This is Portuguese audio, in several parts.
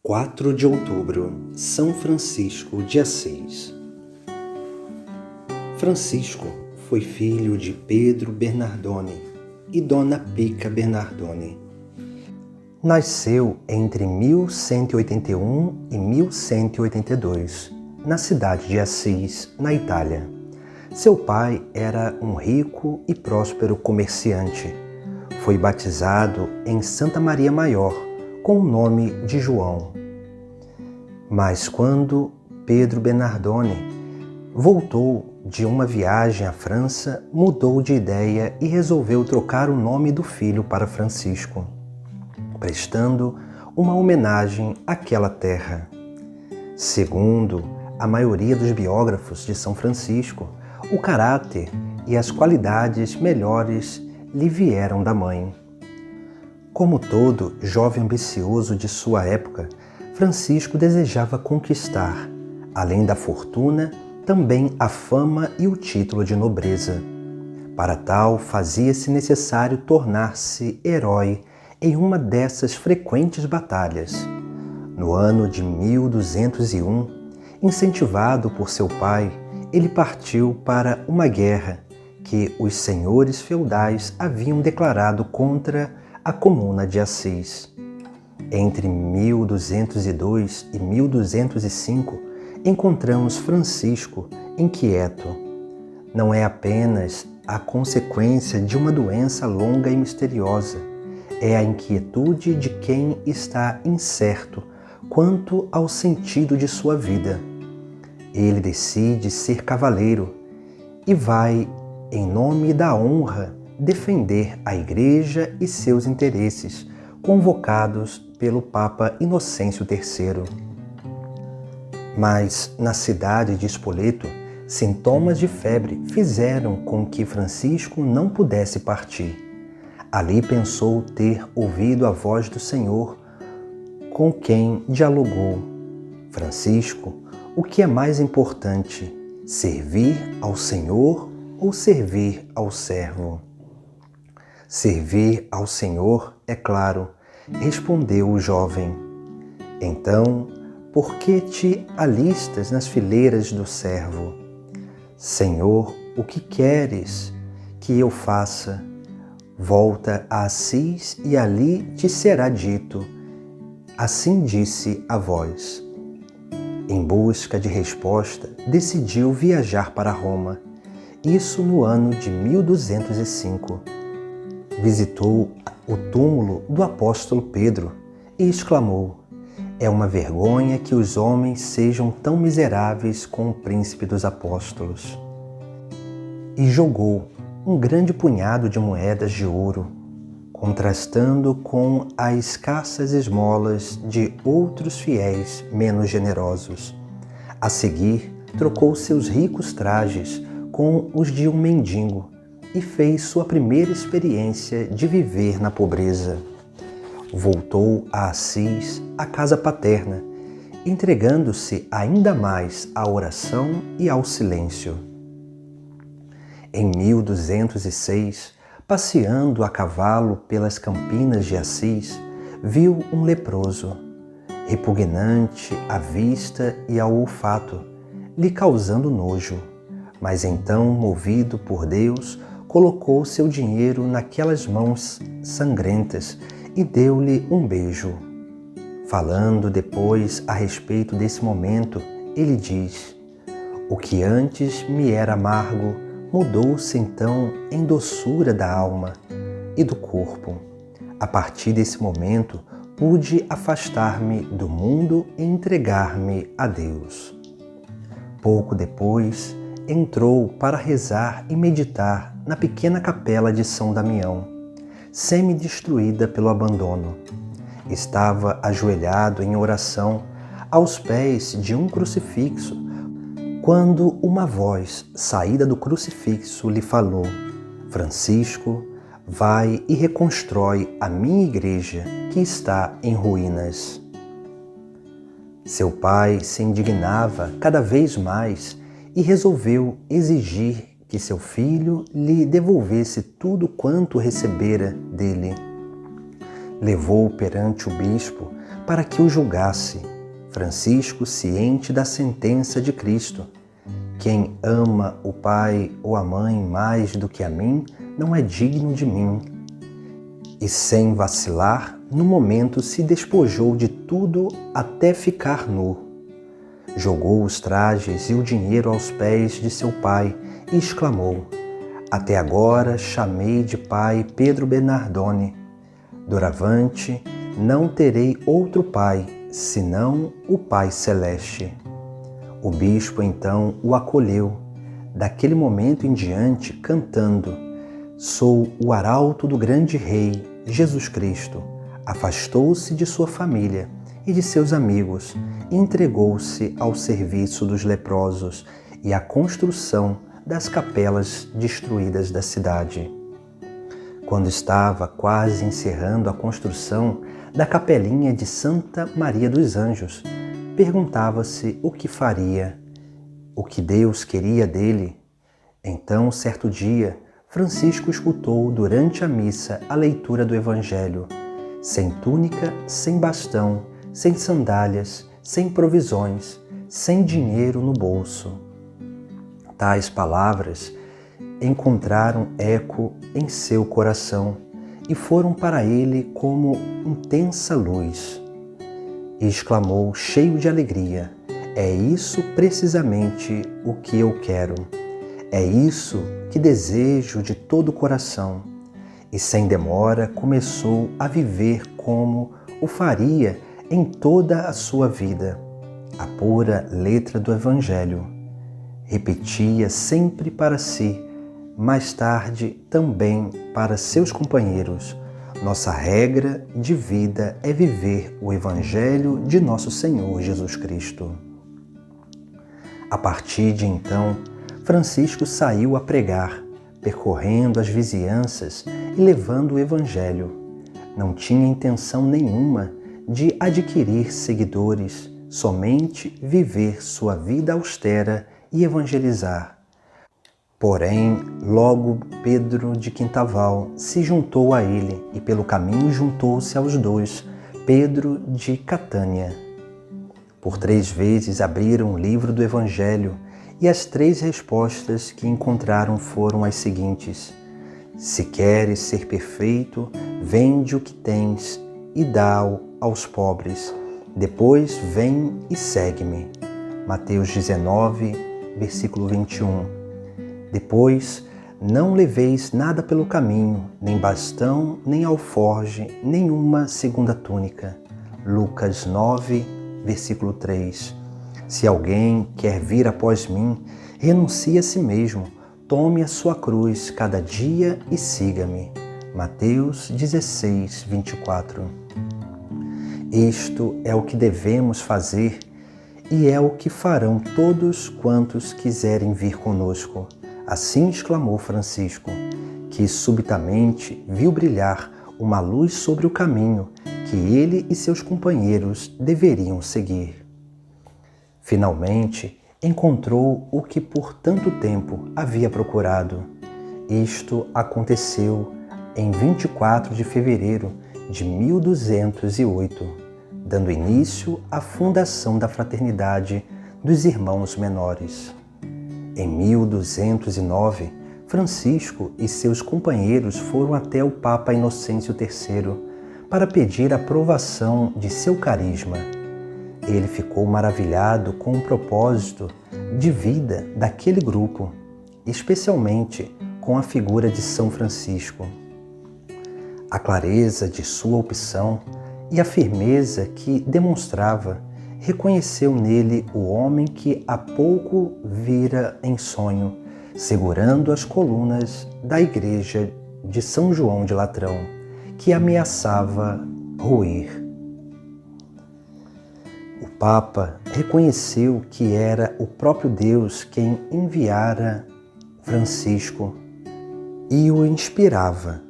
4 de outubro, São Francisco de Assis. Francisco foi filho de Pedro Bernardone e Dona Pica Bernardone. Nasceu entre 1181 e 1182, na cidade de Assis, na Itália. Seu pai era um rico e próspero comerciante. Foi batizado em Santa Maria Maior, com o nome de João. Mas quando Pedro Bernardone voltou de uma viagem à França, mudou de ideia e resolveu trocar o nome do filho para Francisco, prestando uma homenagem àquela terra. Segundo a maioria dos biógrafos de São Francisco, o caráter e as qualidades melhores lhe vieram da mãe. Como todo jovem ambicioso de sua época, Francisco desejava conquistar, além da fortuna, também a fama e o título de nobreza. Para tal, fazia-se necessário tornar-se herói em uma dessas frequentes batalhas. No ano de 1201, incentivado por seu pai, ele partiu para uma guerra que os senhores feudais haviam declarado contra a Comuna de Assis. Entre 1202 e 1205, encontramos Francisco inquieto. Não é apenas a consequência de uma doença longa e misteriosa, é a inquietude de quem está incerto quanto ao sentido de sua vida. Ele decide ser cavaleiro e vai, em nome da honra, defender a Igreja e seus interesses, convocados pelo Papa Inocêncio III. Mas, na cidade de Spoleto, sintomas de febre fizeram com que Francisco não pudesse partir. Ali pensou ter ouvido a voz do Senhor, com quem dialogou: Francisco, o que é mais importante, servir ao Senhor ou servir ao servo? Servir ao Senhor, é claro, respondeu o jovem. Então, por que te alistas nas fileiras do servo? Senhor, o que queres que eu faça? Volta a Assis e ali te será dito. Assim disse a voz. Em busca de resposta, decidiu viajar para Roma, isso no ano de 1205. Visitou o túmulo do apóstolo Pedro e exclamou: é uma vergonha que os homens sejam tão miseráveis com o príncipe dos apóstolos. E jogou um grande punhado de moedas de ouro, contrastando com as escassas esmolas de outros fiéis menos generosos. A seguir, trocou seus ricos trajes com os de um mendigo e fez sua primeira experiência de viver na pobreza. Voltou a Assis, à casa paterna, entregando-se ainda mais à oração e ao silêncio. Em 1206, passeando a cavalo pelas campinas de Assis, viu um leproso, repugnante à vista e ao olfato, lhe causando nojo. Mas então, movido por Deus, colocou seu dinheiro naquelas mãos sangrentas e deu-lhe um beijo. Falando depois a respeito desse momento, ele diz: o que antes me era amargo mudou-se então em doçura da alma e do corpo. A partir desse momento, pude afastar-me do mundo e entregar-me a Deus. Pouco depois, entrou para rezar e meditar na pequena capela de São Damião, semi-destruída pelo abandono. Estava ajoelhado em oração aos pés de um crucifixo, quando uma voz saída do crucifixo lhe falou: Francisco, vai e reconstrói a minha igreja que está em ruínas. Seu pai se indignava cada vez mais e resolveu exigir que seu filho lhe devolvesse tudo quanto recebera dele. Levou-o perante o bispo para que o julgasse. Francisco, ciente da sentença de Cristo: quem ama o pai ou a mãe mais do que a mim, não é digno de mim. E sem vacilar, no momento se despojou de tudo até ficar nu. Jogou os trajes e o dinheiro aos pés de seu pai e exclamou: até agora chamei de pai Pedro Bernardone. Doravante não terei outro pai, senão o Pai Celeste. O bispo então o acolheu, daquele momento em diante cantando: sou o arauto do grande rei, Jesus Cristo. Afastou-se de sua família e de seus amigos e entregou-se ao serviço dos leprosos e à construção das capelas destruídas da cidade. Quando estava quase encerrando a construção da capelinha de Santa Maria dos Anjos, perguntava-se o que faria, o que Deus queria dele. Então, certo dia, Francisco escutou durante a missa a leitura do Evangelho, sem túnica, sem bastão, sem sandálias, sem provisões, sem dinheiro no bolso. Tais palavras encontraram eco em seu coração e foram para ele como intensa luz. E exclamou, cheio de alegria: é isso precisamente o que eu quero. É isso que desejo de todo o coração. E sem demora começou a viver como o faria em toda a sua vida, a pura letra do Evangelho. Repetia sempre para si, mais tarde também para seus companheiros: nossa regra de vida é viver o Evangelho de nosso Senhor Jesus Cristo. A partir de então, Francisco saiu a pregar, percorrendo as vizinhanças e levando o Evangelho. Não tinha intenção nenhuma de adquirir seguidores, somente viver sua vida austera e evangelizar. Porém, logo Pedro de Quintaval se juntou a ele e pelo caminho juntou-se aos dois, Pedro de Catânia. Por 3 vezes abriram o livro do Evangelho e as 3 respostas que encontraram foram as seguintes: se queres ser perfeito, vende o que tens e dá-o aos pobres. Depois vem e segue-me. Mateus 19, versículo 21. Depois, não leveis nada pelo caminho, nem bastão, nem alforge, nenhuma segunda túnica. Lucas 9, versículo 3. Se alguém quer vir após mim, renuncie a si mesmo, tome a sua cruz cada dia e siga-me. Mateus 16, 24. Isto é o que devemos fazer e é o que farão todos quantos quiserem vir conosco. Assim exclamou Francisco, que subitamente viu brilhar uma luz sobre o caminho que ele e seus companheiros deveriam seguir. Finalmente, encontrou o que por tanto tempo havia procurado. Isto aconteceu em 24 de fevereiro de 1208, dando início à fundação da Fraternidade dos Irmãos Menores. Em 1209, Francisco e seus companheiros foram até o Papa Inocêncio III para pedir a aprovação de seu carisma. Ele ficou maravilhado com o propósito de vida daquele grupo, especialmente com a figura de São Francisco. A clareza de sua opção e a firmeza que demonstrava, reconheceu nele o homem que há pouco vira em sonho, segurando as colunas da igreja de São João de Latrão, que ameaçava ruir. O Papa reconheceu que era o próprio Deus quem enviara Francisco e o inspirava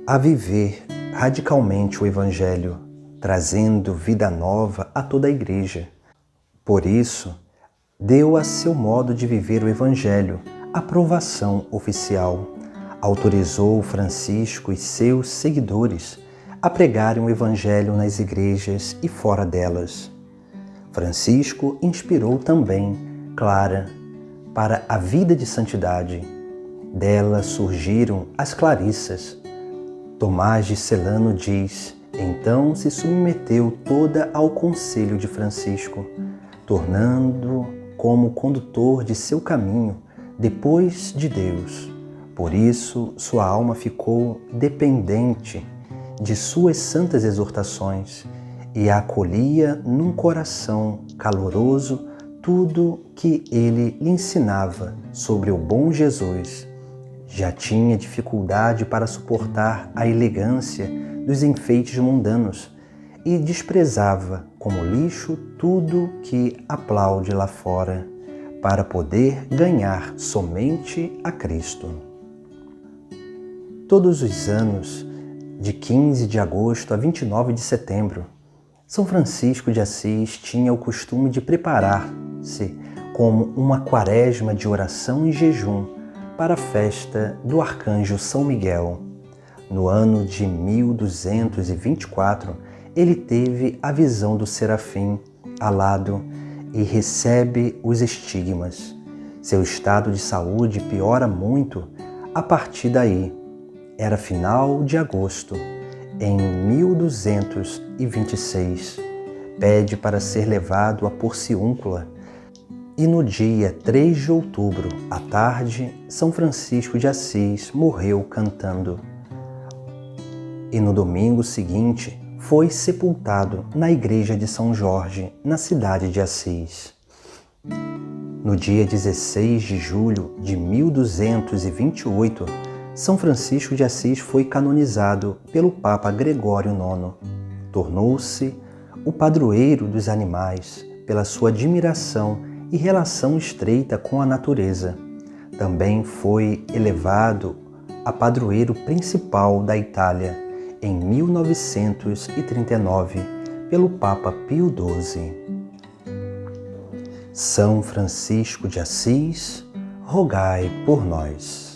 a viver radicalmente o Evangelho, trazendo vida nova a toda a Igreja. Por isso, deu a seu modo de viver o Evangelho aprovação oficial. Autorizou Francisco e seus seguidores a pregarem o Evangelho nas igrejas e fora delas. Francisco inspirou também Clara para a vida de santidade. Dela surgiram as Clarissas. Tomás de Celano diz: então se submeteu toda ao conselho de Francisco, tornando como condutor de seu caminho depois de Deus. Por isso, sua alma ficou dependente de suas santas exortações e acolhia num coração caloroso tudo que ele lhe ensinava sobre o bom Jesus. Já tinha dificuldade para suportar a elegância dos enfeites mundanos e desprezava como lixo tudo que aplaude lá fora, para poder ganhar somente a Cristo. Todos os anos, de 15 de agosto a 29 de setembro, São Francisco de Assis tinha o costume de preparar-se como uma quaresma de oração e jejum para a festa do Arcanjo São Miguel. No ano de 1224, ele teve a visão do serafim alado e recebe os estigmas. Seu estado de saúde piora muito a partir daí. Era final de agosto, em 1226. Pede para ser levado à Porciúncula e no dia 3 de outubro, à tarde, São Francisco de Assis morreu cantando. E no domingo seguinte, foi sepultado na igreja de São Jorge, na cidade de Assis. No dia 16 de julho de 1228, São Francisco de Assis foi canonizado pelo Papa Gregório IX. Tornou-se o padroeiro dos animais pela sua admiração e relação estreita com a natureza. Também foi elevado a padroeiro principal da Itália em 1939 pelo Papa Pio XII. São Francisco de Assis, rogai por nós.